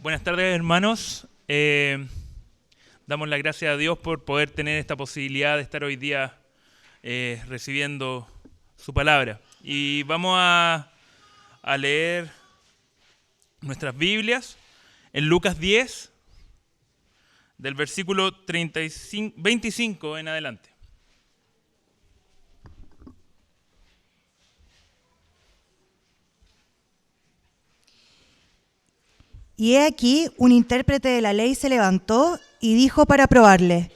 Buenas tardes, hermanos. Damos las gracias a Dios por poder tener esta posibilidad de estar hoy día recibiendo su palabra. Y vamos a leer nuestras Biblias en Lucas 10, del versículo 25 en adelante. Y he aquí, un intérprete de la ley se levantó y dijo para probarle: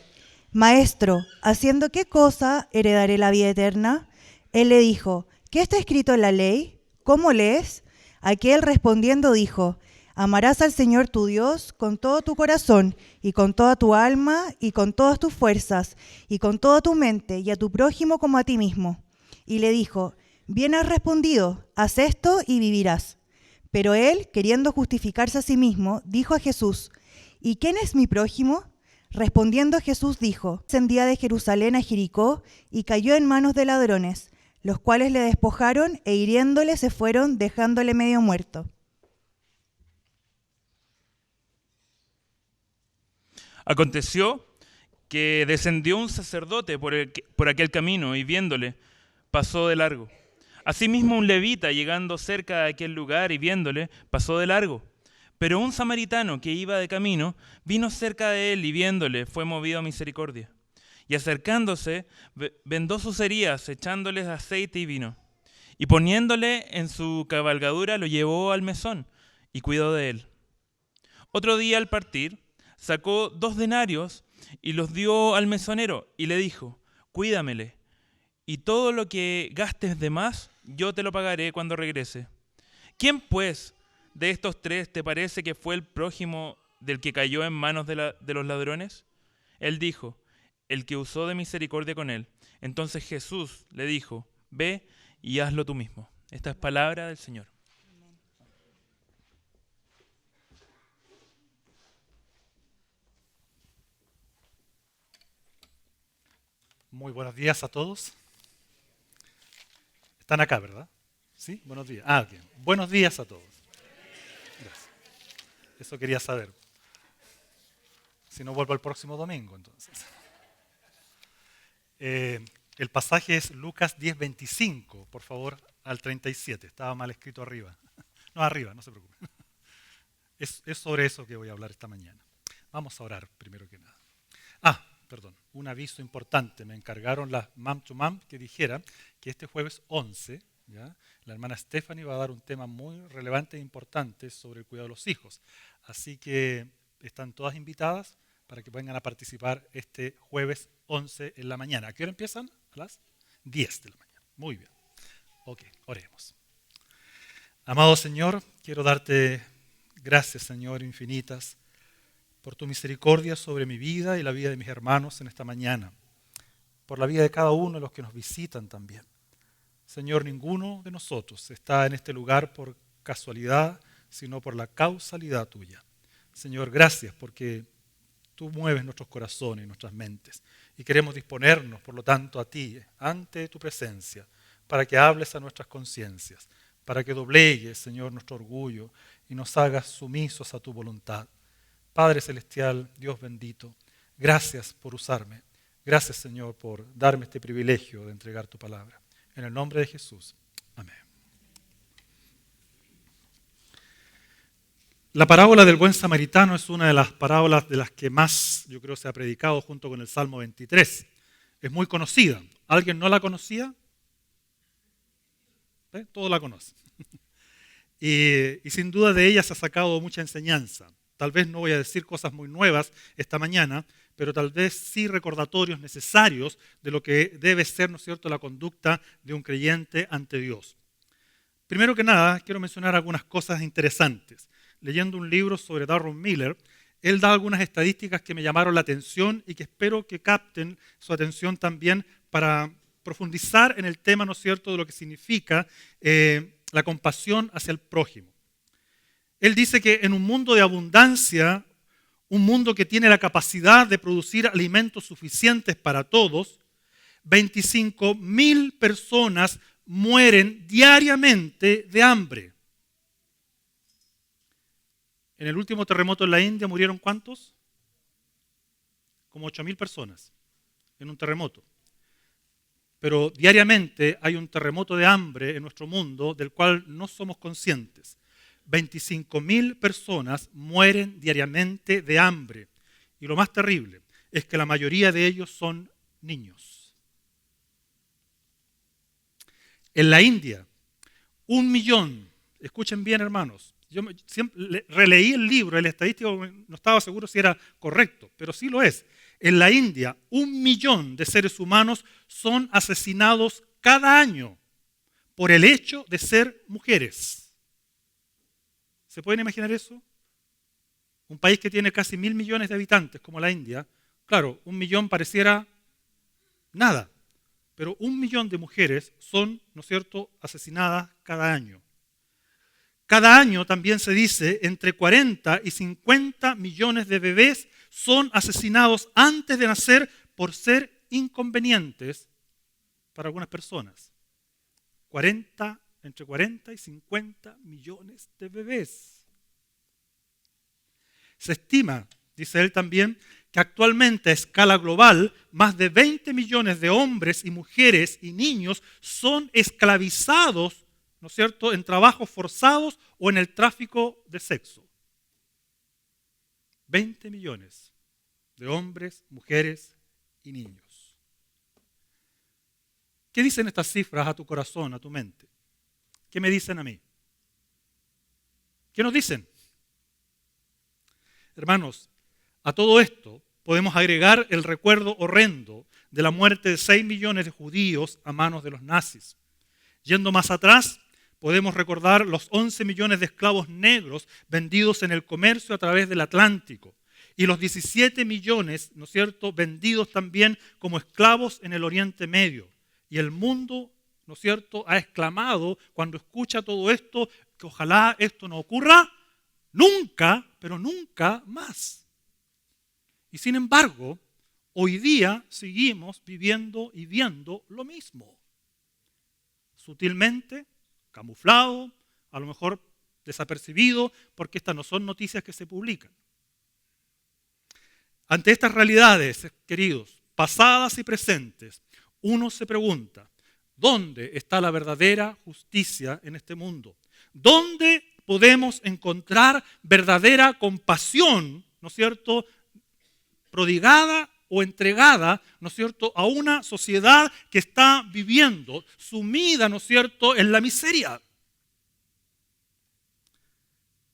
Maestro, ¿haciendo qué cosa heredaré la vida eterna? Él le dijo: ¿Qué está escrito en la ley? ¿Cómo lees? Aquel respondiendo dijo: Amarás al Señor tu Dios con todo tu corazón, y con toda tu alma, y con todas tus fuerzas, y con toda tu mente, y a tu prójimo como a ti mismo. Y le dijo: Bien has respondido, haz esto y vivirás. Pero él, queriendo justificarse a sí mismo, dijo a Jesús: ¿Y quién es mi prójimo? Respondiendo Jesús dijo: Descendía de Jerusalén a Jericó y cayó en manos de ladrones, los cuales le despojaron e hiriéndole se fueron, dejándole medio muerto. Aconteció que descendió un sacerdote por aquel camino y viéndole, pasó de largo. Asimismo un levita, llegando cerca de aquel lugar y viéndole, pasó de largo. Pero un samaritano que iba de camino, vino cerca de él y viéndole, fue movido a misericordia. Y acercándose, vendó sus heridas, echándoles aceite y vino. Y poniéndole en su cabalgadura, lo llevó al mesón y cuidó de él. Otro día al partir, sacó 2 denarios y los dio al mesonero y le dijo: Cuídamele, y todo lo que gastes de más, yo te lo pagaré cuando regrese. ¿Quién, pues, de estos 3 te parece que fue el prójimo del que cayó en manos de los ladrones? Él dijo: el que usó de misericordia con él. Entonces Jesús le dijo: Ve y hazlo tú mismo. Esta es palabra del Señor. Muy buenos días a todos. Están acá, ¿verdad? ¿Sí? Buenos días. Bien. Buenos días a todos. Gracias. Eso quería saber. Si no, vuelvo el próximo domingo, entonces. El pasaje es Lucas 10:25, por favor, al 37. Estaba mal escrito arriba. No, arriba, no se preocupe. Es sobre eso que voy a hablar esta mañana. Vamos a orar primero que nada. Perdón, un aviso importante. Me encargaron las Mam to Mam que dijera que este jueves 11, ¿ya?, la hermana Stephanie va a dar un tema muy relevante e importante sobre el cuidado de los hijos. Así que están todas invitadas para que vengan a participar este jueves 11 en la mañana. ¿A qué hora empiezan? A las 10 de la mañana. Muy bien. Ok, oremos. Amado Señor, quiero darte gracias, Señor, infinitas, por tu misericordia sobre mi vida y la vida de mis hermanos en esta mañana, por la vida de cada uno de los que nos visitan también. Señor, ninguno de nosotros está en este lugar por casualidad, sino por la causalidad tuya. Señor, gracias porque tú mueves nuestros corazones y nuestras mentes y queremos disponernos, por lo tanto, a ti, ante tu presencia, para que hables a nuestras conciencias, para que doblegues, Señor, nuestro orgullo y nos hagas sumisos a tu voluntad. Padre Celestial, Dios bendito, gracias por usarme. Gracias, Señor, por darme este privilegio de entregar tu palabra. En el nombre de Jesús. Amén. La parábola del buen samaritano es una de las parábolas de las que más, yo creo, se ha predicado junto con el Salmo 23. Es muy conocida. ¿Alguien no la conocía? Todos la conocen. Y sin duda de ella se ha sacado mucha enseñanza. Tal vez no voy a decir cosas muy nuevas esta mañana, pero tal vez sí recordatorios necesarios de lo que debe ser, ¿no es cierto?, la conducta de un creyente ante Dios. Primero que nada, quiero mencionar algunas cosas interesantes. Leyendo un libro sobre Darren Miller, él da algunas estadísticas que me llamaron la atención y que espero que capten su atención también para profundizar en el tema, ¿no es cierto?, de lo que significa la compasión hacia el prójimo. Él dice que en un mundo de abundancia, un mundo que tiene la capacidad de producir alimentos suficientes para todos, 25,000 personas mueren diariamente de hambre. En el último terremoto en la India murieron ¿cuántos? Como 8.000 personas en un terremoto. Pero diariamente hay un terremoto de hambre en nuestro mundo del cual no somos conscientes. 25.000 personas mueren diariamente de hambre. Y lo más terrible es que la mayoría de ellos son niños. En la India, 1 millón, escuchen bien hermanos, yo siempre releí el libro, el estadístico no estaba seguro si era correcto, pero sí lo es. En la India, 1 millón de seres humanos son asesinados cada año por el hecho de ser mujeres. ¿Se pueden imaginar eso? Un país que tiene casi 1.000 millones de habitantes como la India, claro, 1 millón pareciera nada, pero 1 millón de mujeres son, ¿no es cierto?, asesinadas cada año. Cada año también se dice entre 40 y 50 millones de bebés son asesinados antes de nacer por ser inconvenientes para algunas personas. Entre 40 y 50 millones de bebés. Se estima, dice él también, que actualmente a escala global más de 20 millones de hombres y mujeres y niños son esclavizados, ¿no es cierto?, en trabajos forzados o en el tráfico de sexo. 20 millones de hombres, mujeres y niños. ¿Qué dicen estas cifras a tu corazón, a tu mente? ¿Qué me dicen a mí? ¿Qué nos dicen? Hermanos, a todo esto podemos agregar el recuerdo horrendo de la muerte de 6 millones de judíos a manos de los nazis. Yendo más atrás, podemos recordar los 11 millones de esclavos negros vendidos en el comercio a través del Atlántico y los 17 millones, ¿no es cierto?, vendidos también como esclavos en el Oriente Medio. Y el mundo, ¿no es cierto?, ha exclamado cuando escucha todo esto que ojalá esto no ocurra nunca, pero nunca más. Y sin embargo, hoy día seguimos viviendo y viendo lo mismo. Sutilmente, camuflado, a lo mejor desapercibido, porque estas no son noticias que se publican. Ante estas realidades, queridos, pasadas y presentes, uno se pregunta, ¿dónde está la verdadera justicia en este mundo? ¿Dónde podemos encontrar verdadera compasión, ¿no es cierto?, prodigada o entregada, ¿no es cierto?, a una sociedad que está viviendo sumida, ¿no es cierto?, en la miseria.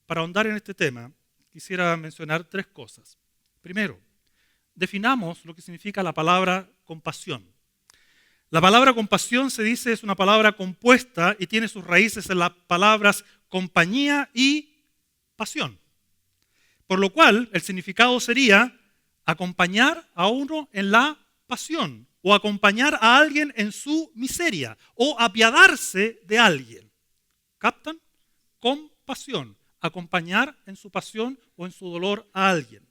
Para ahondar en este tema, quisiera mencionar 3 cosas. Primero, definamos lo que significa la palabra compasión. La palabra compasión se dice es una palabra compuesta y tiene sus raíces en las palabras compañía y pasión. Por lo cual, el significado sería acompañar a uno en la pasión o acompañar a alguien en su miseria o apiadarse de alguien. ¿Captan? Compasión, acompañar en su pasión o en su dolor a alguien.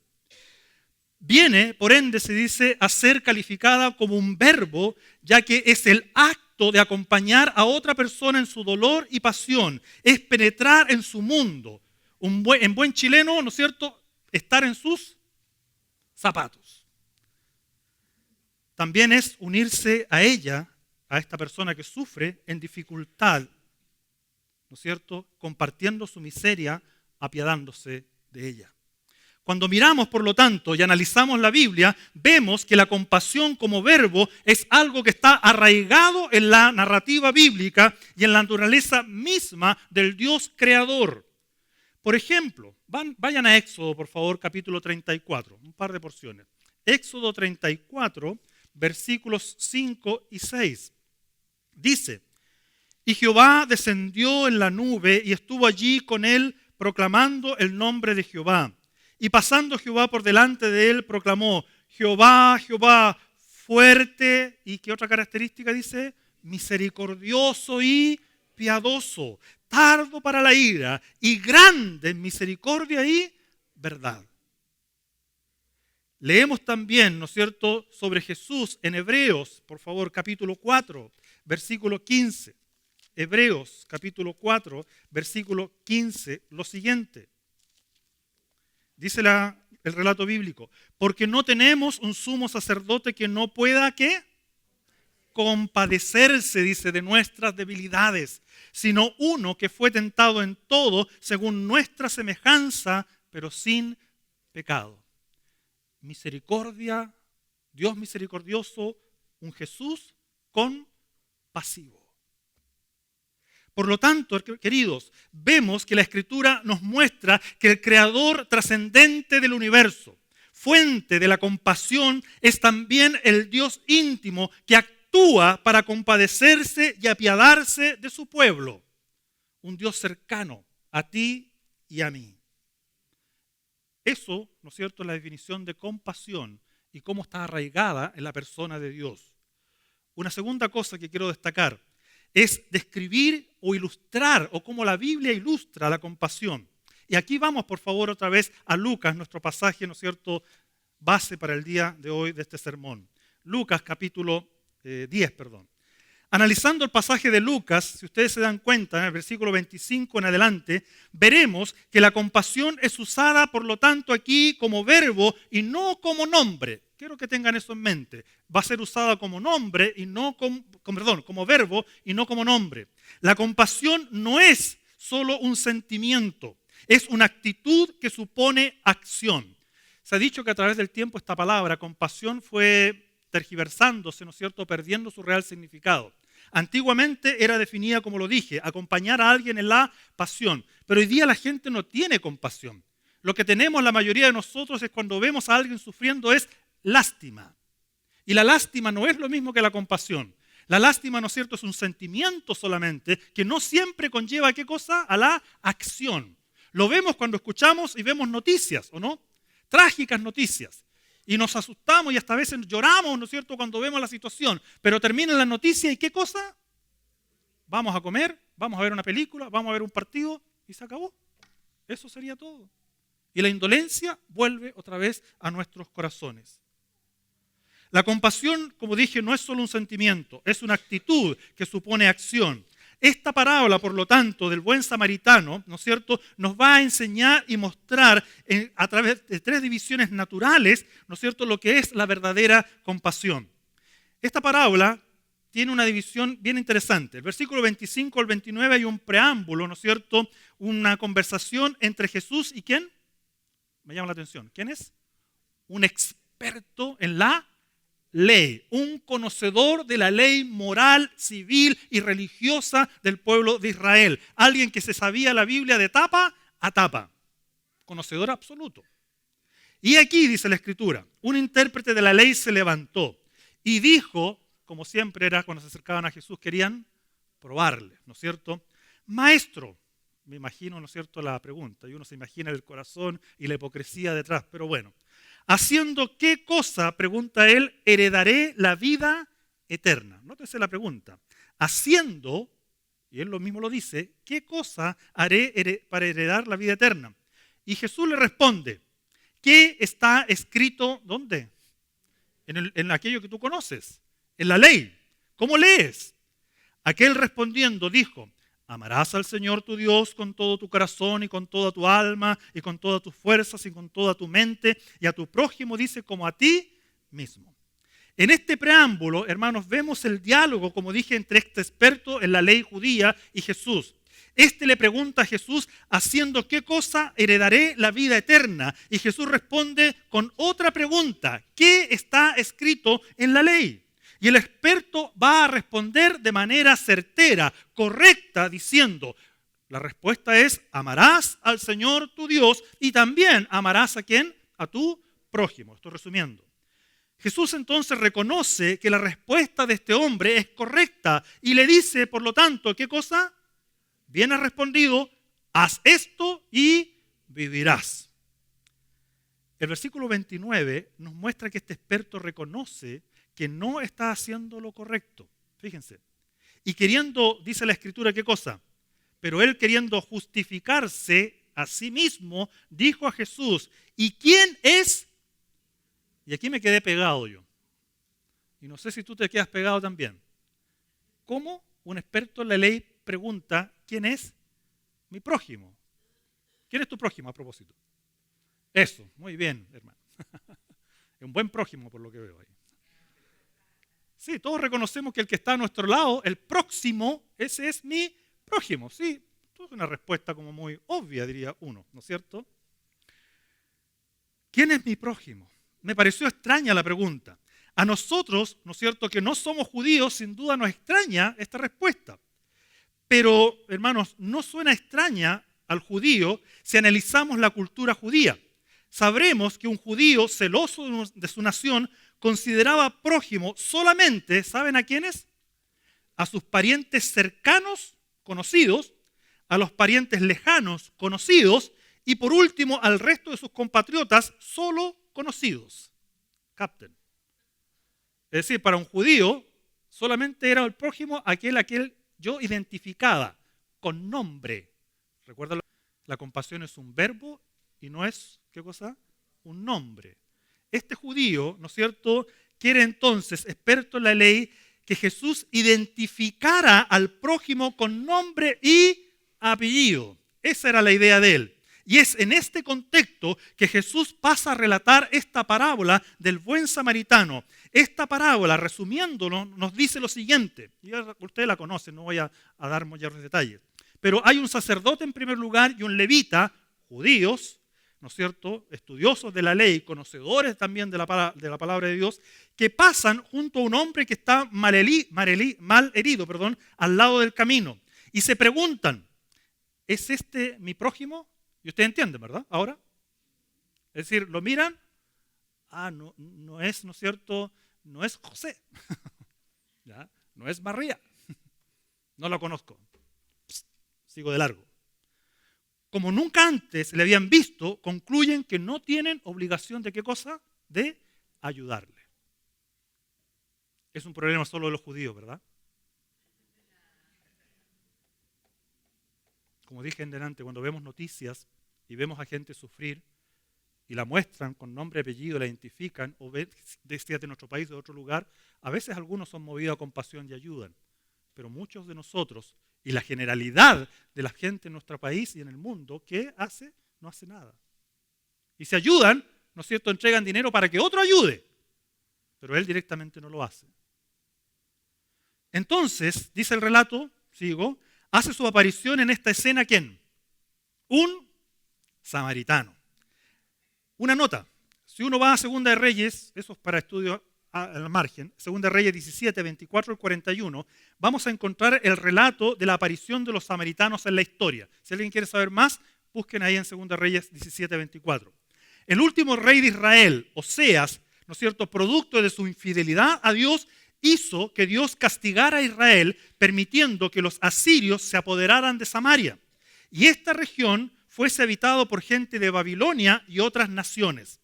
Viene, por ende, se dice, a ser calificada como un verbo, ya que es el acto de acompañar a otra persona en su dolor y pasión, es penetrar en su mundo. En buen chileno, ¿no es cierto?, estar en sus zapatos. También es unirse a ella, a esta persona que sufre en dificultad, ¿no es cierto?, compartiendo su miseria, apiadándose de ella. Cuando miramos, por lo tanto, y analizamos la Biblia, vemos que la compasión como verbo es algo que está arraigado en la narrativa bíblica y en la naturaleza misma del Dios creador. Por ejemplo, vayan a Éxodo, por favor, capítulo 34, un par de porciones. Éxodo 34, versículos 5 y 6. Dice, y Jehová descendió en la nube y estuvo allí con él proclamando el nombre de Jehová. Y pasando Jehová por delante de él, proclamó, Jehová, Jehová, fuerte, ¿y qué otra característica dice? Misericordioso y piadoso, tardo para la ira y grande en misericordia y verdad. Leemos también, ¿no es cierto?, sobre Jesús en Hebreos, por favor, capítulo 4, versículo 15. Hebreos, capítulo 4, versículo 15, lo siguiente. Dice el relato bíblico, porque no tenemos un sumo sacerdote que no pueda, ¿qué? Compadecerse, dice, de nuestras debilidades, sino uno que fue tentado en todo según nuestra semejanza, pero sin pecado. Misericordia, Dios misericordioso, un Jesús compasivo. Por lo tanto, queridos, vemos que la Escritura nos muestra que el Creador trascendente del universo, fuente de la compasión, es también el Dios íntimo que actúa para compadecerse y apiadarse de su pueblo. Un Dios cercano a ti y a mí. Eso, ¿no es cierto?, es la definición de compasión y cómo está arraigada en la persona de Dios. Una segunda cosa que quiero destacar es describir o ilustrar, o cómo la Biblia ilustra la compasión. Y aquí vamos, por favor, otra vez a Lucas, nuestro pasaje, ¿no es cierto?, base para el día de hoy de este sermón. Lucas capítulo 10. Analizando el pasaje de Lucas, si ustedes se dan cuenta, en el versículo 25 en adelante, veremos que la compasión es usada, por lo tanto, aquí como verbo y no como nombre. Quiero que tengan eso en mente. Va a ser usada como nombre y no como verbo y no como nombre. La compasión no es solo un sentimiento, es una actitud que supone acción. Se ha dicho que a través del tiempo esta palabra, compasión, fue tergiversándose, ¿no es cierto?, perdiendo su real significado. Antiguamente era definida, como lo dije, acompañar a alguien en la pasión, pero hoy día la gente no tiene compasión. Lo que tenemos la mayoría de nosotros es cuando vemos a alguien sufriendo es lástima. Y la lástima no es lo mismo que la compasión. La lástima, ¿no es cierto?, es un sentimiento solamente que no siempre conlleva, ¿qué cosa?, a la acción. Lo vemos cuando escuchamos y vemos noticias, ¿o no? Trágicas noticias. Y nos asustamos y hasta a veces lloramos, ¿no es cierto?, cuando vemos la situación. Pero termina la noticia y ¿qué cosa? Vamos a comer, vamos a ver una película, vamos a ver un partido y se acabó. Eso sería todo. Y la indolencia vuelve otra vez a nuestros corazones. La compasión, como dije, no es solo un sentimiento, es una actitud que supone acción. Esta parábola, por lo tanto, del buen samaritano, ¿no es cierto?, nos va a enseñar y mostrar a través de tres divisiones naturales, ¿no es cierto?, lo que es la verdadera compasión. Esta parábola tiene una división bien interesante. El versículo 25 al 29 hay un preámbulo, ¿no es cierto?, una conversación entre Jesús y ¿quién? Me llama la atención. ¿Quién es? Un experto en la ley, un conocedor de la ley moral, civil y religiosa del pueblo de Israel. Alguien que se sabía la Biblia de tapa a tapa. Conocedor absoluto. Y aquí dice la Escritura, un intérprete de la ley se levantó y dijo, como siempre era cuando se acercaban a Jesús, querían probarle, ¿no es cierto? Maestro, me imagino, ¿no es cierto?, la pregunta, y uno se imagina el corazón y la hipocresía detrás, pero bueno. ¿Haciendo qué cosa, pregunta él, heredaré la vida eterna? Nótese la pregunta. Haciendo, y él lo mismo lo dice, ¿qué cosa haré para heredar la vida eterna? Y Jesús le responde, ¿qué está escrito dónde? En aquello que tú conoces, en la ley. ¿Cómo lees? Aquel respondiendo dijo, amarás al Señor tu Dios con todo tu corazón y con toda tu alma y con todas tus fuerzas y con toda tu mente y a tu prójimo, dice, como a ti mismo. En este preámbulo, hermanos, vemos el diálogo, como dije, entre este experto en la ley judía y Jesús. Este le pregunta a Jesús, haciendo qué cosa heredaré la vida eterna. Y Jesús responde con otra pregunta, ¿qué está escrito en la ley? Y el experto va a responder de manera certera, correcta, diciendo, la respuesta es, amarás al Señor tu Dios y también amarás ¿a quién? A tu prójimo. Estoy resumiendo. Jesús entonces reconoce que la respuesta de este hombre es correcta y le dice, por lo tanto, ¿qué cosa? Bien ha respondido, haz esto y vivirás. El versículo 29 nos muestra que este experto reconoce que no está haciendo lo correcto. Fíjense. Y queriendo, dice la Escritura, ¿qué cosa? Pero él queriendo justificarse a sí mismo, dijo a Jesús, ¿y quién es? Y aquí me quedé pegado yo. Y no sé si tú te quedas pegado también. ¿Cómo un experto en la ley pregunta, ¿quién es mi prójimo? ¿Quién es tu prójimo a propósito? Eso, muy bien, hermano. Es un buen prójimo por lo que veo ahí. Sí, todos reconocemos que el que está a nuestro lado, el próximo, ese es mi prójimo. Sí, esto es una respuesta como muy obvia, diría uno, ¿no es cierto? ¿Quién es mi prójimo? Me pareció extraña la pregunta. A nosotros, ¿no es cierto?, que no somos judíos, sin duda nos extraña esta respuesta. Pero, hermanos, no suena extraña al judío si analizamos la cultura judía. Sabremos que un judío celoso de su nación consideraba prójimo solamente, ¿saben a quiénes? A sus parientes cercanos, conocidos, a los parientes lejanos, conocidos, y por último al resto de sus compatriotas, solo conocidos. Capten. Es decir, para un judío solamente era el prójimo aquel yo identificaba con nombre. Recuerda, la compasión es un verbo y no es, ¿qué cosa? Un nombre. Este judío, ¿no es cierto?, quiere entonces, experto en la ley, que Jesús identificara al prójimo con nombre y apellido. Esa era la idea de él. Y es en este contexto que Jesús pasa a relatar esta parábola del buen samaritano. Esta parábola, resumiéndolo, nos dice lo siguiente. Ya ustedes la conocen, no voy a dar mayores detalles. Pero hay un sacerdote en primer lugar y un levita, judíos, ¿no es cierto?, estudiosos de la ley, conocedores también de la palabra de Dios, que pasan junto a un hombre que está mal herido, al lado del camino. Y se preguntan, ¿es este mi prójimo? Y ustedes entienden, ¿verdad? Ahora. Es decir, lo miran, no es, ¿no es cierto?, no es José, ¿ya? No es María, no la conozco, sigo de largo. Como nunca antes le habían visto, concluyen que no tienen obligación de ¿qué cosa? De ayudarle. Es un problema solo de los judíos, ¿verdad? Como dije en delante, cuando vemos noticias y vemos a gente sufrir y la muestran con nombre y apellido, la identifican, o ven de nuestro país o de otro lugar, a veces algunos son movidos a compasión y ayudan. Pero muchos de nosotros, y la generalidad de la gente en nuestro país y en el mundo, ¿qué hace? No hace nada. Y si ayudan, ¿no es cierto?, entregan dinero para que otro ayude, pero él directamente no lo hace. Entonces, dice el relato, sigo, hace su aparición en esta escena, ¿quién? Un samaritano. Una nota, si uno va a Segunda de Reyes, eso es para estudio al margen, Segunda de Reyes 17, 24 al 41, vamos a encontrar el relato de la aparición de los samaritanos en la historia. Si alguien quiere saber más, busquen ahí en Segunda de Reyes 17, 24. El último rey de Israel, Oseas, ¿no es cierto?, producto de su infidelidad a Dios, hizo que Dios castigara a Israel, permitiendo que los asirios se apoderaran de Samaria. Y esta región fuese habitada por gente de Babilonia y otras naciones.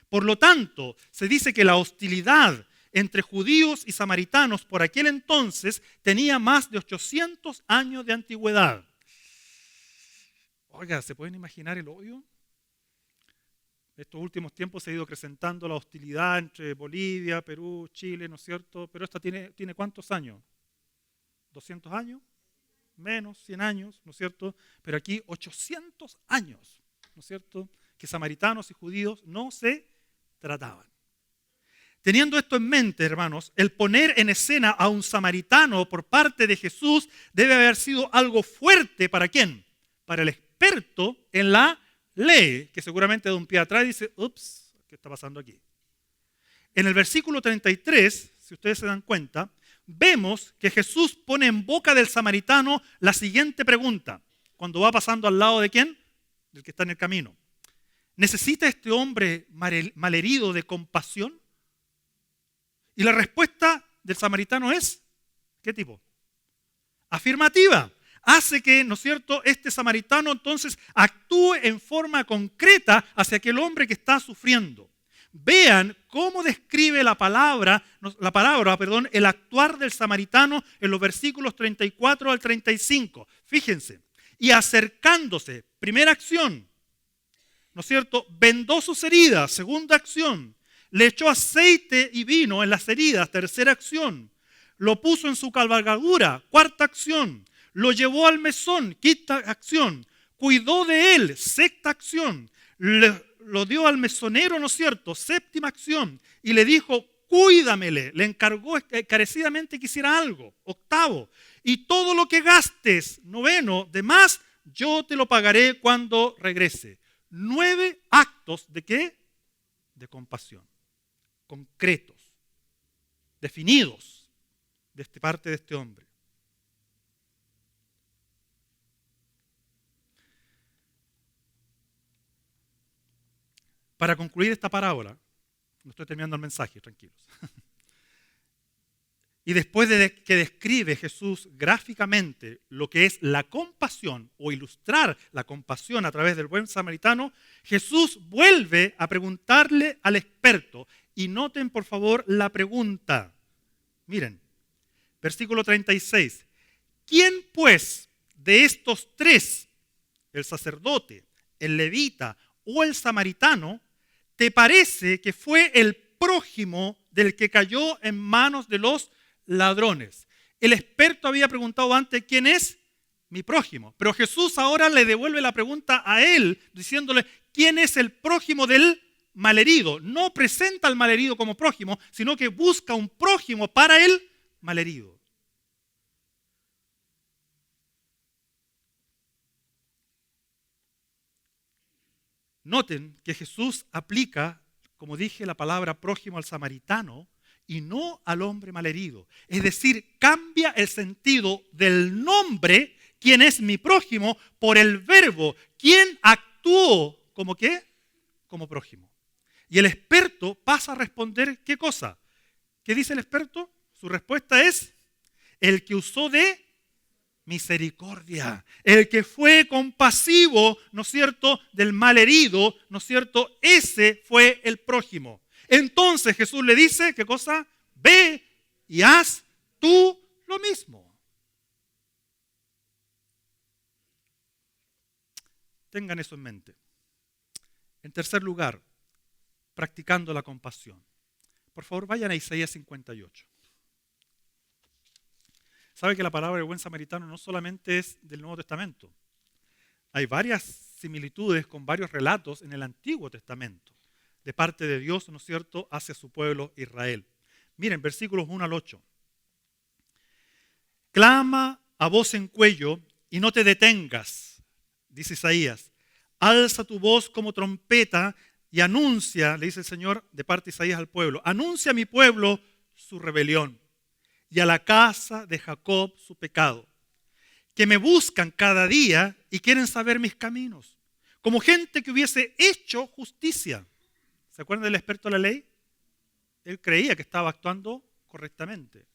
Por lo tanto, se dice que la hostilidad entre judíos y samaritanos por aquel entonces tenía más de 800 años de antigüedad. Oiga, ¿se pueden imaginar el odio? Estos últimos tiempos se ha ido acrecentando la hostilidad entre Bolivia, Perú, Chile, ¿no es cierto? Pero esta tiene ¿cuántos años? ¿200 años? Menos, 100 años, ¿no es cierto? Pero aquí 800 años, ¿no es cierto?, que samaritanos y judíos no se trataban. Teniendo esto en mente, hermanos, el poner en escena a un samaritano por parte de Jesús debe haber sido algo fuerte ¿para quién? Para el experto en la ley, que seguramente de un pie atrás dice, ups, ¿qué está pasando aquí? En el versículo 33, si ustedes se dan cuenta, vemos que Jesús pone en boca del samaritano la siguiente pregunta, cuando va pasando al lado de ¿quién? Del que está en el camino. ¿Necesita este hombre malherido de compasión? Y la respuesta del samaritano es, ¿qué tipo? Afirmativa. Hace que, ¿no es cierto?, este samaritano entonces actúe en forma concreta hacia aquel hombre que está sufriendo. Vean cómo describe la parábola, el actuar del samaritano en los versículos 34 al 35. Fíjense, y acercándose, primera acción, ¿no es cierto?, vendó sus heridas, segunda acción, le echó aceite y vino en las heridas, tercera acción, lo puso en su cabalgadura, cuarta acción, lo llevó al mesón, quinta acción, cuidó de él, sexta acción, lo dio al mesonero, ¿no es cierto? Séptima acción. Y le dijo, cuídamele. Le encargó encarecidamente que hiciera algo. Octavo. Y todo lo que gastes, noveno, de más, yo te lo pagaré cuando regrese. 9 actos ¿de qué? De compasión. Concretos. Definidos de parte de este hombre. Para concluir esta parábola, no estoy terminando el mensaje, tranquilos. Y después de que describe Jesús gráficamente lo que es la compasión o ilustrar la compasión a través del buen samaritano, Jesús vuelve a preguntarle al experto. Y noten por favor la pregunta. Miren, versículo 36. ¿Quién pues de estos tres, el sacerdote, el levita o el samaritano, te parece que fue el prójimo del que cayó en manos de los ladrones? El experto había preguntado antes, ¿quién es mi prójimo? Pero Jesús ahora le devuelve la pregunta a él, diciéndole, ¿quién es el prójimo del malherido? No presenta al malherido como prójimo, sino que busca un prójimo para el malherido. Noten que Jesús aplica, como dije, la palabra prójimo al samaritano y no al hombre malherido. Es decir, cambia el sentido del nombre, ¿quién es mi prójimo?, por el verbo, ¿quién actuó como qué? Como prójimo. Y el experto pasa a responder, ¿qué cosa? ¿Qué dice el experto? Su respuesta es, el que usó de misericordia, el que fue compasivo, ¿no es cierto?, del malherido, ¿no es cierto?, ese fue el prójimo. Entonces Jesús le dice, ¿qué cosa? Ve y haz tú lo mismo. Tengan eso en mente. En tercer lugar, practicando la compasión. Por favor, vayan a Isaías 58. Sabe que la palabra del buen samaritano no solamente es del Nuevo Testamento. Hay varias similitudes con varios relatos en el Antiguo Testamento, de parte de Dios, ¿no es cierto?, hacia su pueblo Israel. Miren, versículos 1 al 8. Clama a voz en cuello y no te detengas, dice Isaías. Alza tu voz como trompeta y anuncia, le dice el Señor de parte de Isaías al pueblo, anuncia a mi pueblo su rebelión y a la casa de Jacob su pecado, que me buscan cada día y quieren saber mis caminos, como gente que hubiese hecho justicia. ¿Se acuerdan del experto de la ley? Él creía que estaba actuando correctamente.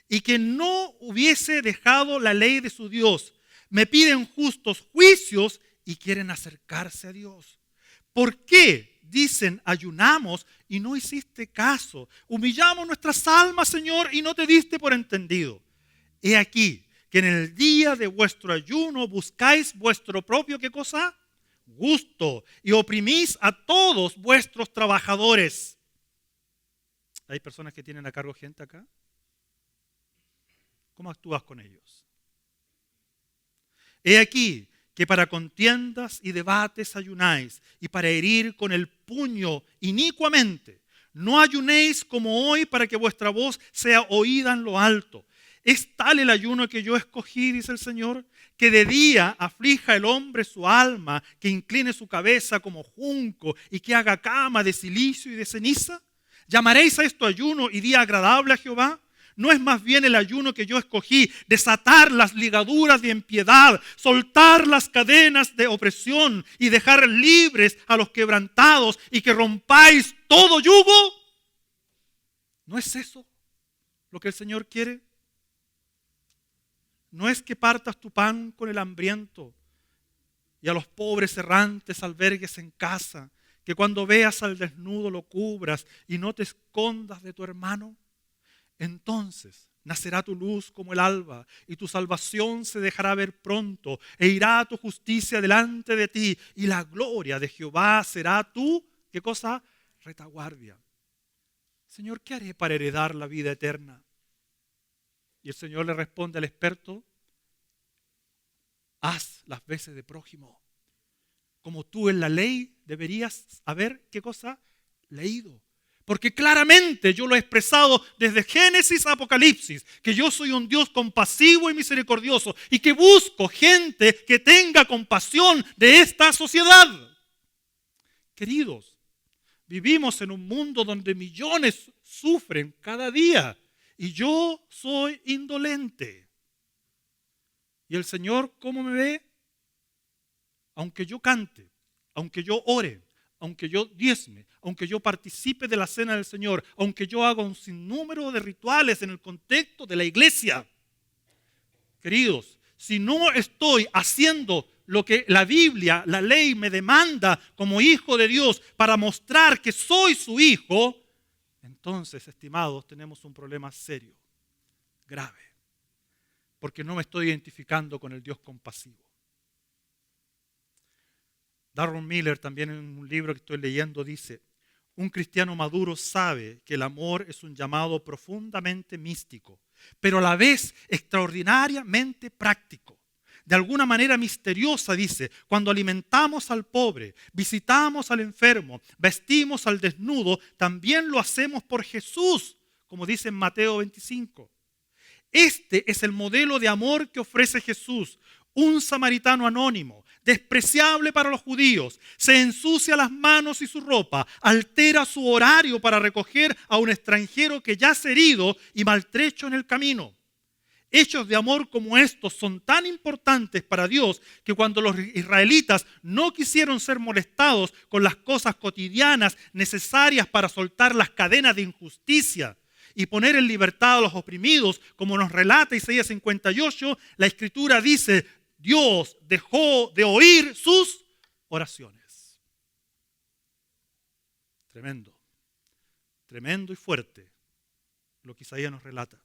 Y que no hubiese dejado la ley de su Dios. Me piden justos juicios y quieren acercarse a Dios. ¿Por qué? Dicen, ayunamos y no hiciste caso. Humillamos nuestras almas, Señor, y no te diste por entendido. He aquí que en el día de vuestro ayuno buscáis vuestro propio, ¿qué cosa? Gusto. Y oprimís a todos vuestros trabajadores. ¿Hay personas que tienen a cargo gente acá? ¿Cómo actúas con ellos? He aquí que para contiendas y debates ayunáis, y para herir con el puño inicuamente. No ayunéis como hoy para que vuestra voz sea oída en lo alto. Es tal el ayuno que yo escogí, dice el Señor, que de día aflija el hombre su alma, que incline su cabeza como junco y que haga cama de silicio y de ceniza. ¿Llamaréis a esto ayuno y día agradable a Jehová? ¿No es más bien el ayuno que yo escogí, desatar las ligaduras de impiedad, soltar las cadenas de opresión y dejar libres a los quebrantados y que rompáis todo yugo? ¿No es eso lo que el Señor quiere? No es que partas tu pan con el hambriento y a los pobres errantes albergues en casa, que cuando veas al desnudo lo cubras y no te escondas de tu hermano. Entonces nacerá tu luz como el alba y tu salvación se dejará ver pronto e irá tu justicia delante de ti y la gloria de Jehová será tu, ¿qué cosa? Retaguardia. Señor, ¿qué haré para heredar la vida eterna? Y el Señor le responde al experto, haz las veces de prójimo, como tú en la ley deberías haber, ¿qué cosa? Leído. Porque claramente yo lo he expresado desde Génesis a Apocalipsis, que yo soy un Dios compasivo y misericordioso y que busco gente que tenga compasión de esta sociedad. Queridos, vivimos en un mundo donde millones sufren cada día y yo soy indolente. ¿Y el Señor cómo me ve? Aunque yo cante, aunque yo ore, aunque yo diezme, aunque yo participe de la cena del Señor, aunque yo haga un sinnúmero de rituales en el contexto de la iglesia. Queridos, si no estoy haciendo lo que la Biblia, la ley me demanda como hijo de Dios para mostrar que soy su hijo, entonces, estimados, tenemos un problema serio, grave, porque no me estoy identificando con el Dios compasivo. Darren Miller, también en un libro que estoy leyendo, dice: un cristiano maduro sabe que el amor es un llamado profundamente místico, pero a la vez extraordinariamente práctico. De alguna manera misteriosa, dice, cuando alimentamos al pobre, visitamos al enfermo, vestimos al desnudo, también lo hacemos por Jesús, como dice en Mateo 25. Este es el modelo de amor que ofrece Jesús. Un samaritano anónimo, despreciable para los judíos, se ensucia las manos y su ropa, altera su horario para recoger a un extranjero que yace herido y maltrecho en el camino. Hechos de amor como estos son tan importantes para Dios que cuando los israelitas no quisieron ser molestados con las cosas cotidianas necesarias para soltar las cadenas de injusticia y poner en libertad a los oprimidos, como nos relata Isaías 58, la Escritura dice: Dios dejó de oír sus oraciones. Tremendo, tremendo y fuerte lo que Isaías nos relata.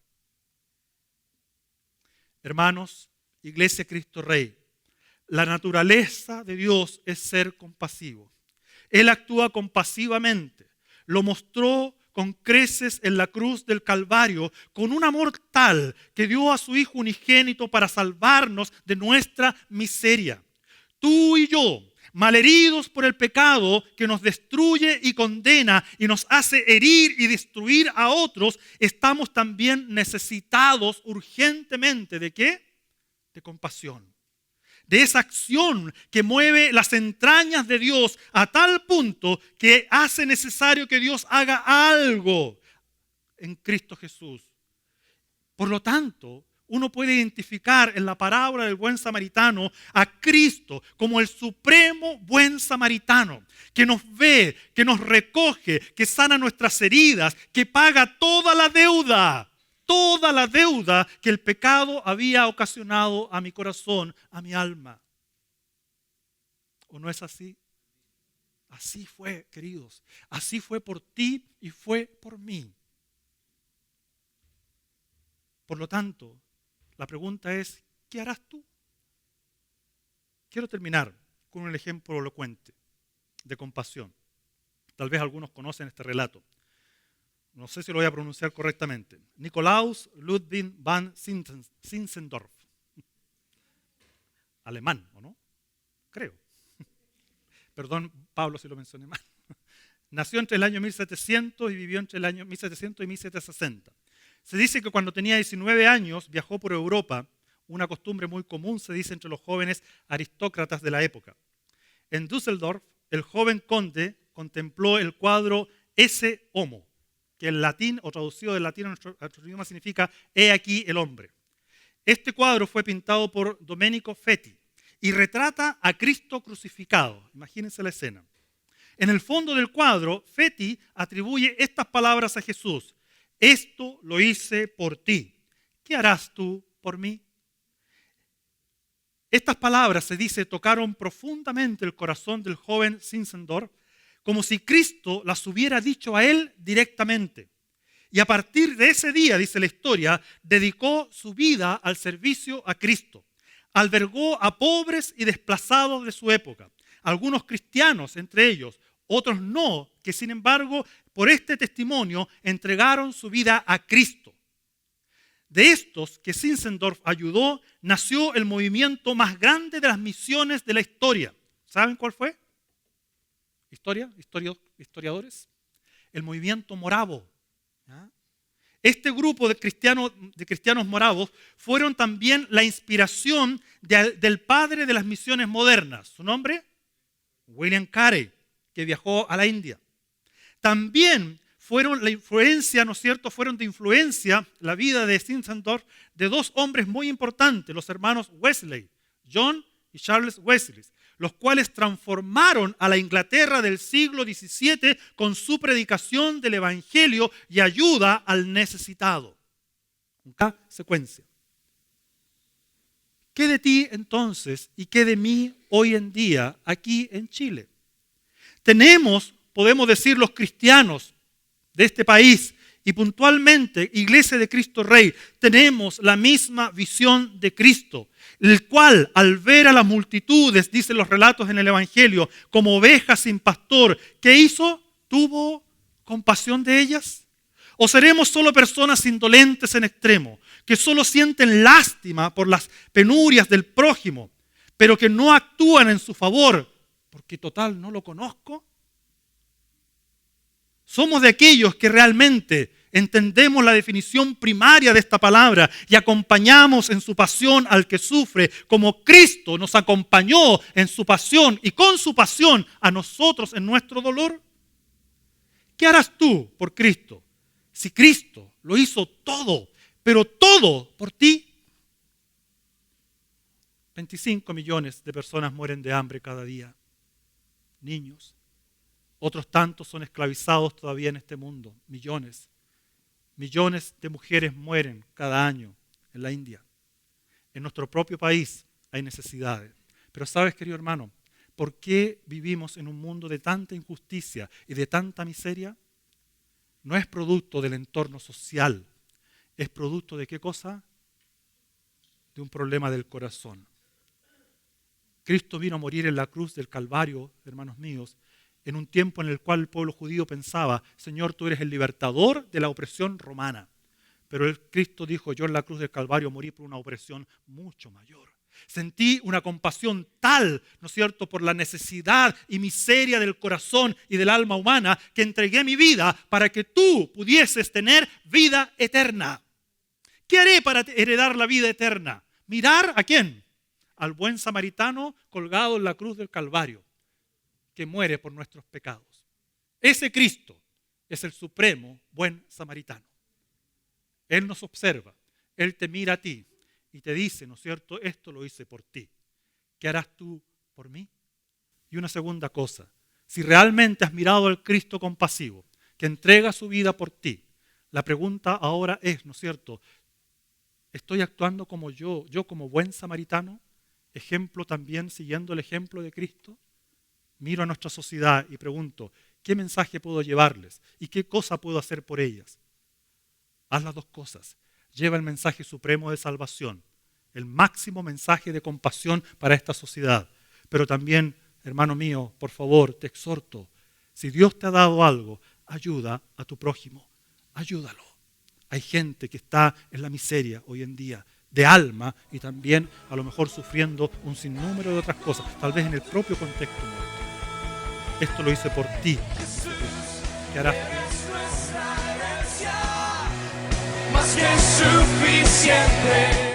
Hermanos, Iglesia Cristo Rey, la naturaleza de Dios es ser compasivo. Él actúa compasivamente. Lo mostró con creces en la cruz del Calvario, con un amor tal que dio a su Hijo unigénito para salvarnos de nuestra miseria. Tú y yo, malheridos por el pecado que nos destruye y condena y nos hace herir y destruir a otros, estamos también necesitados urgentemente ¿de qué? De compasión. De esa acción que mueve las entrañas de Dios a tal punto que hace necesario que Dios haga algo en Cristo Jesús. Por lo tanto, uno puede identificar en la parábola del buen samaritano a Cristo como el supremo buen samaritano, que nos ve, que nos recoge, que sana nuestras heridas, que paga toda la deuda que el pecado había ocasionado a mi corazón, a mi alma. ¿O no es así? Así fue, queridos. Así fue por ti y fue por mí. Por lo tanto, la pregunta es, ¿qué harás tú? Quiero terminar con un ejemplo elocuente de compasión. Tal vez algunos conocen este relato. No sé si lo voy a pronunciar correctamente. Nikolaus Ludwig van Zinzendorf. Alemán, ¿o no? Creo. Perdón, Pablo, si lo mencioné mal. Nació entre el año 1700 y vivió entre el año 1700 y 1760. Se dice que cuando tenía 19 años viajó por Europa, una costumbre muy común, se dice, entre los jóvenes aristócratas de la época. En Düsseldorf, el joven conde contempló el cuadro Esse Homo, que en latín, o traducido del latín a nuestro idioma, significa «He aquí el hombre». Este cuadro fue pintado por Domenico Feti y retrata a Cristo crucificado. Imagínense la escena. En el fondo del cuadro, Feti atribuye estas palabras a Jesús: «Esto lo hice por ti. ¿Qué harás tú por mí?». Estas palabras, se dice, tocaron profundamente el corazón del joven Zinzendorf, como si Cristo las hubiera dicho a él directamente. Y a partir de ese día, dice la historia, dedicó su vida al servicio a Cristo. Albergó a pobres y desplazados de su época, algunos cristianos entre ellos, otros no, que sin embargo, por este testimonio, entregaron su vida a Cristo. De estos que Zinzendorf ayudó, nació el movimiento más grande de las misiones de la historia. ¿Saben cuál fue? historiadores, el movimiento moravo. ¿Ya? Este grupo de cristianos moravos fueron también la inspiración del padre de las misiones modernas. ¿Su nombre? William Carey, que viajó a la India. También fueron la influencia, ¿no es cierto? Fueron de influencia la vida de Zinzendorf de dos hombres muy importantes, los hermanos Wesley, John y Charles Wesley, los cuales transformaron a la Inglaterra del siglo XVII con su predicación del Evangelio y ayuda al necesitado. Una secuencia. ¿Qué de ti entonces y qué de mí hoy en día aquí en Chile? Podemos decir los cristianos de este país y puntualmente Iglesia de Cristo Rey, tenemos la misma visión de Cristo, el cual al ver a las multitudes, dicen los relatos en el Evangelio, como ovejas sin pastor, ¿qué hizo? ¿Tuvo compasión de ellas? ¿O seremos solo personas indolentes en extremo, que solo sienten lástima por las penurias del prójimo, pero que no actúan en su favor, porque total no lo conozco? Somos de aquellos que realmente entendemos la definición primaria de esta palabra y acompañamos en su pasión al que sufre, como Cristo nos acompañó en su pasión y con su pasión a nosotros en nuestro dolor. ¿Qué harás tú por Cristo si Cristo lo hizo todo, pero todo por ti? 25 millones de personas mueren de hambre cada día. Niños. Otros tantos son esclavizados todavía en este mundo. Millones. Millones de mujeres mueren cada año en la India. En nuestro propio país hay necesidades. Pero sabes, querido hermano, ¿por qué vivimos en un mundo de tanta injusticia y de tanta miseria? No es producto del entorno social. ¿Es producto de qué cosa? De un problema del corazón. Cristo vino a morir en la cruz del Calvario, hermanos míos, en un tiempo en el cual el pueblo judío pensaba, Señor, tú eres el libertador de la opresión romana. Pero el Cristo dijo, yo en la cruz del Calvario morí por una opresión mucho mayor. Sentí una compasión tal, ¿no es cierto?, por la necesidad y miseria del corazón y del alma humana, que entregué mi vida para que tú pudieses tener vida eterna. ¿Qué haré para heredar la vida eterna? ¿Mirar a quién? Al buen samaritano colgado en la cruz del Calvario, que muere por nuestros pecados. Ese Cristo es el supremo buen samaritano. Él nos observa, Él te mira a ti y te dice, ¿no es cierto?, esto lo hice por ti. ¿Qué harás tú por mí? Y una segunda cosa, si realmente has mirado al Cristo compasivo, que entrega su vida por ti, la pregunta ahora es, ¿no es cierto?, ¿estoy actuando como yo como buen samaritano? Ejemplo también, siguiendo el ejemplo de Cristo. Miro a nuestra sociedad y pregunto, ¿qué mensaje puedo llevarles? ¿Y qué cosa puedo hacer por ellas? Haz las dos cosas. Lleva el mensaje supremo de salvación, el máximo mensaje de compasión para esta sociedad. Pero también, hermano mío, por favor, te exhorto, si Dios te ha dado algo, ayuda a tu prójimo, ayúdalo. Hay gente que está en la miseria hoy en día, de alma y también a lo mejor sufriendo un sinnúmero de otras cosas, tal vez en el propio contexto nuestro. Esto lo hice por ti. ¿Qué harás tú? Más que suficiente.